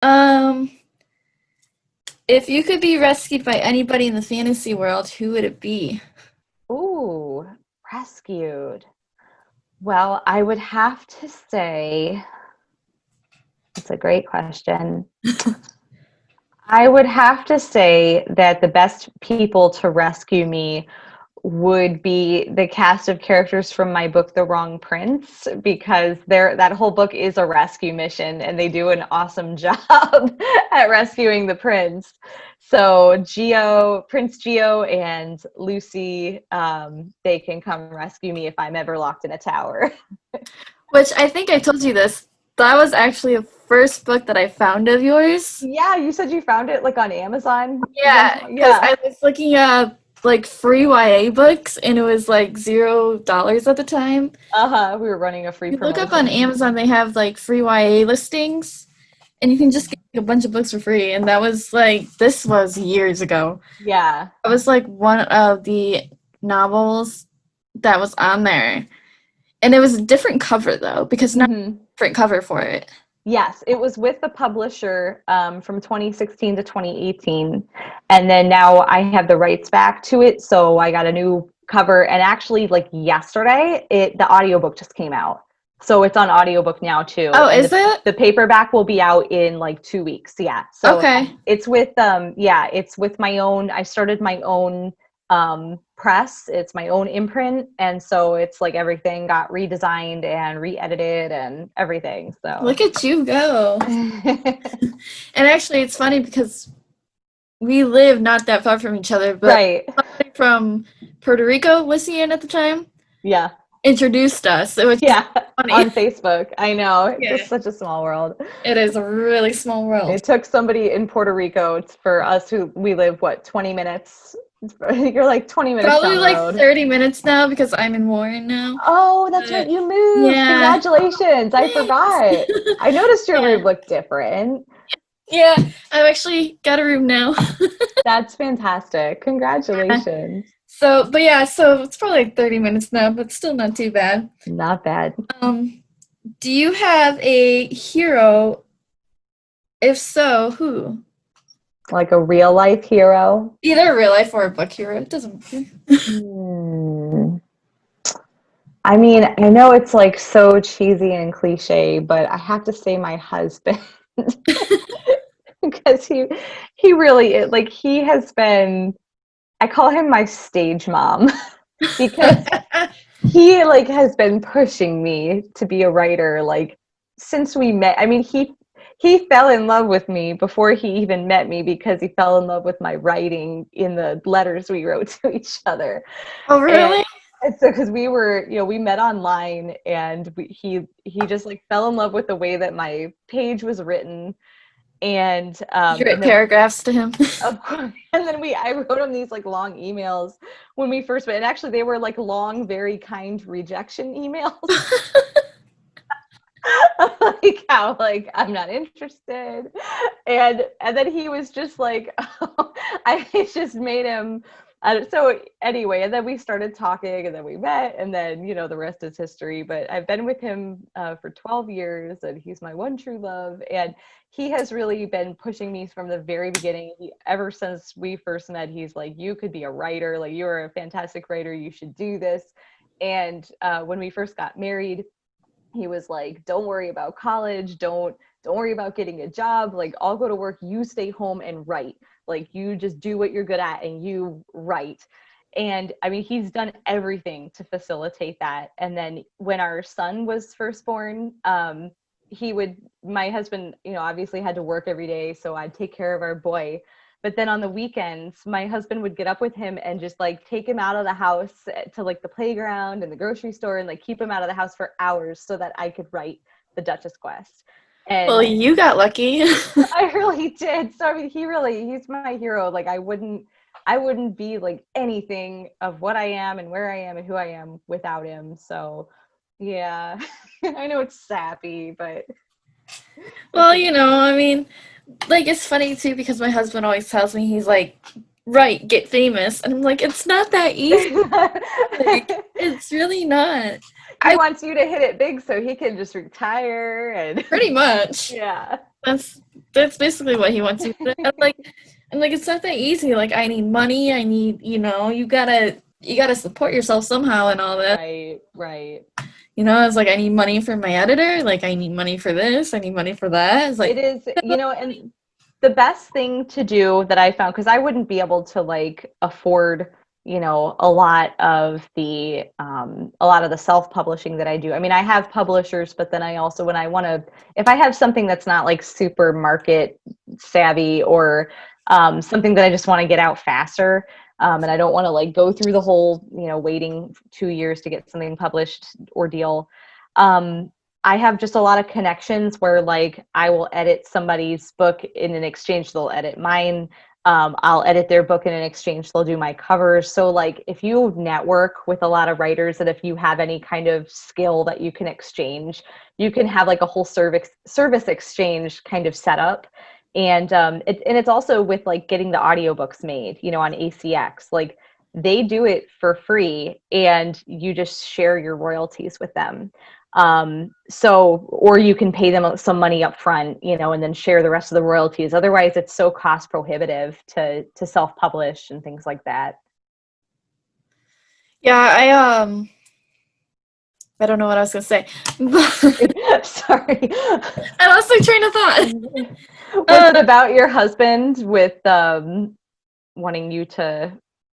Um, if you could be rescued by anybody in the fantasy world, who would it be? Ooh, rescued. Well, I would have to say, it's a great question. I would have to say that the best people to rescue me would be the cast of characters from my book, The Wrong Prince, because that whole book is a rescue mission and they do an awesome job at rescuing the prince. So Prince Geo and Lucy, they can come rescue me if I'm ever locked in a tower. Which I think I told you this. That was actually the first book that I found of yours. Yeah, you said you found it like on Amazon. Yeah, because Yeah. I was looking at like free YA books and it was like $0 at the time. Uh-huh. We were running a free You look up on promotion. Amazon, they have like free YA listings and you can just get a bunch of books for free. And that was like, this was years ago. Yeah. It was like one of the novels that was on there. And it was a different cover though, because not Hmm. a different cover for it. Yes, it was with the publisher from 2016 to 2018. And then now I have the rights back to it. So I got a new cover. And actually, like yesterday, the audiobook just came out. So it's on audiobook now too. Oh, And is it? the paperback will be out in like 2 weeks. Yeah. So Okay. it's with my own, I started my own press. It's my own imprint. And so it's like everything got redesigned and re-edited and everything. So Look at you go. And actually, it's funny because we live not that far from each other, but Right. somebody from Puerto Rico was he in at the time, Yeah. introduced us, which is Yeah. funny. On Facebook. I know. It's Yeah, just such a small world. it is a really small world. It took somebody in Puerto Rico for us who we live, what, 20 minutes? You're like 20 minutes Probably down the like road. 30 minutes now because I'm in Warren now. Oh, that's right. But You moved. yeah, Congratulations. I thanks. forgot. I noticed your Yeah, room looked different. yeah, I've actually got a room now. That's fantastic. Yeah. Congratulations. So, but yeah, so it's probably like 30 minutes now, but still not too bad. Not bad. Um, do you have a hero? If so, who? Like a real life hero. Either a real life or a book hero. It doesn't matter. Hmm. I mean, I know it's like so cheesy and cliche, but I have to say my husband because he really like he has been, I call him my stage mom because he like has been pushing me to be a writer like since we met. I mean, he fell in love with me before he even met me because he fell in love with my writing in the letters we wrote to each other. Oh, And really? so because we were, we met online and he just like fell in love with the way that my page was written. You And write then paragraphs to him. of course, and then I wrote him these like long emails when we first met. And actually they were like long, very kind rejection emails. Like how like I'm not interested. And then he was just like I just made him so anyway, and then we started talking and then we met and then the rest is history. But I've been with him for 12 years and he's my one true love, and he has really been pushing me from the very beginning. Ever since we first met, he's like, you could be a writer, like you're a fantastic writer, you should do this. And when we first got married, he was like, don't worry about college, don't worry about getting a job, like I'll go to work, you stay home and write, like you just do what you're good at and you write. And I mean, he's done everything to facilitate that. And then when our son was first born, my husband, obviously had to work every day, so I'd take care of our boy. But then on the weekends, my husband would get up with him and just like take him out of the house to like the playground and the grocery store and like keep him out of the house for hours so that I could write the Duchess Quest. Well, And you got lucky. I really did. So I mean, he's my hero. Like I wouldn't be like anything of what I am and where I am and who I am without him. So yeah, I know it's sappy, but it's Well, a I mean, like it's funny too because my husband always tells me he's like, right, get famous, and I'm like, it's not that easy. Like, it's really not. he I wants you to hit it big so he can just retire and pretty much. yeah. That's that's basically what he wants you to do. And like it's not that easy. Like I need money, I need, you gotta support yourself somehow and all that. Right, right. It's like I need money for my editor, like I need money for this, I need money for that. It's It like is, and the best thing to do that I found, because I wouldn't be able to like afford, a lot of the self-publishing that I do. I mean, I have publishers, but then I also, when I want to, if I have something that's not like super market savvy or something that I just want to get out faster, and I don't want to like go through the whole, waiting 2 years to get something published ordeal. I have just a lot of connections where like I will edit somebody's book in an exchange, they'll edit mine. I'll edit their book in an exchange, they'll do my covers. So like if you network with a lot of writers and if you have any kind of skill that you can exchange, you can have like a whole service exchange kind of setup. And it's also with like getting the audiobooks made, on ACX. Like they do it for free and you just share your royalties with them. Or you can pay them some money up front, and then share the rest of the royalties. Otherwise it's so cost prohibitive to self-publish and things like that. yeah, I don't know what I was gonna say. Sorry. I lost my train of thought. Was it about your husband with wanting you to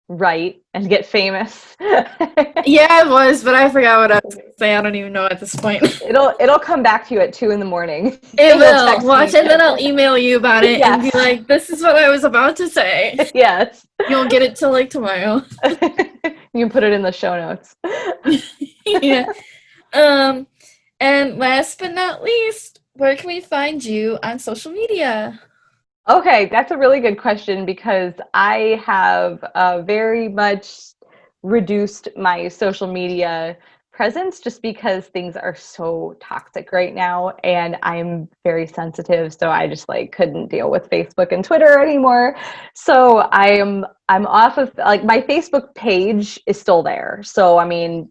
write and get famous? Yeah, it was, but I forgot what I was gonna say. I don't even know at this point. It'll come back to you at 2 a.m. It will. Watch, and then I'll email you about it and be Yes. like, "This is what I was about to say." Yes. You'll get it till like tomorrow. You can put it in the show notes. Yeah. Um, and last but not least, where can we find you on social media? Okay, that's a really good question because I have very much reduced my social media presence just because things are so toxic right now and I'm very sensitive, so I just like couldn't deal with Facebook and Twitter anymore. So I'm off of, like, my Facebook page is still there. So I mean,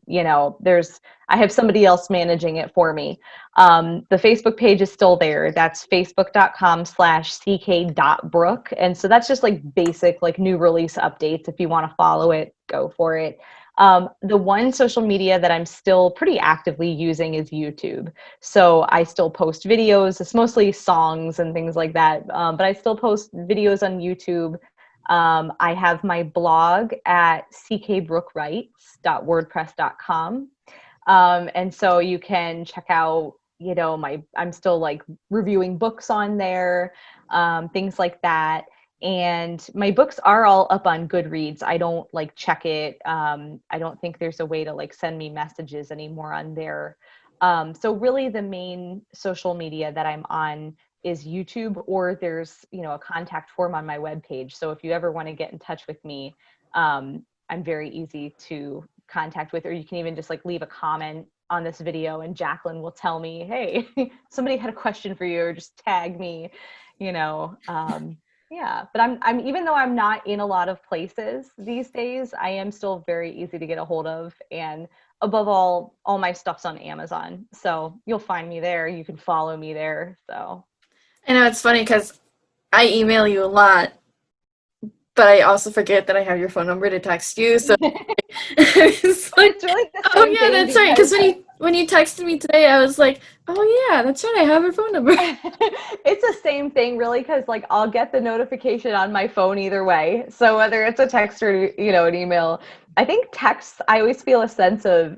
I have somebody else managing it for me. The Facebook page is still there. That's facebook.com/ck.brooke. And so that's just like basic, like new release updates. If you want to follow it, go for it. The one social media that I'm still pretty actively using is YouTube. So I still post videos. It's mostly songs and things like that. But I still post videos on YouTube. I have my blog at ckbrookewrites.wordpress.com. And so you can check out, I'm still like reviewing books on there, things like that. And my books are all up on Goodreads. I don't like check it. I don't think there's a way to like send me messages anymore on there. So really the main social media that I'm on is YouTube, or there's, a contact form on my webpage. So if you ever want to get in touch with me, I'm very easy to contact with, or you can even just like leave a comment on this video and Jacqueline will tell me, hey, somebody had a question for you, or just tag me, yeah. But I'm even though I'm not in a lot of places these days, I am still very easy to get a hold of. And above all my stuff's on Amazon. So you'll find me there. You can follow me there. So I know it's funny because I email you a lot, but I also forget that I have your phone number to text you. So it's like, it's really the oh same yeah, thing that's right. Because when you texted me today, I was like, oh yeah, that's right. I have her phone number. It's the same thing, really, because like I'll get the notification on my phone either way. So whether it's a text or an email, I think texts, I always feel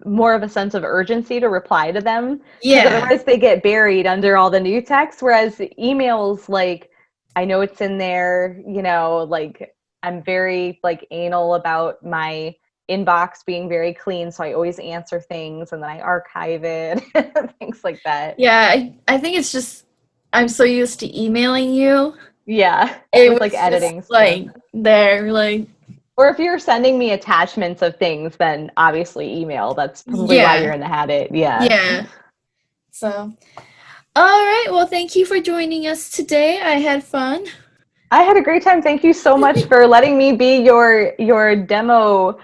more of a sense of urgency to reply to them, because Yeah. otherwise they get buried under all the new texts. Whereas emails, like I know it's in there, like I'm very like anal about my inbox being very clean, so I always answer things and then I archive it, things like that. Yeah, I think it's just I'm so used to emailing you. Yeah, It with was like editing just stuff. like there, like, Or if you're sending me attachments of things, then obviously email. That's probably why you're yeah, in the habit. Yeah. yeah. So, all right. Well, thank you for joining us today. I had fun. I had a great time. Thank you so much for letting me be your demo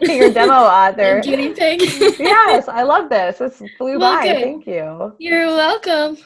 your demo author. Guinea pig. Yes, I love this. This flew Well, by. good. Thank you. You're welcome.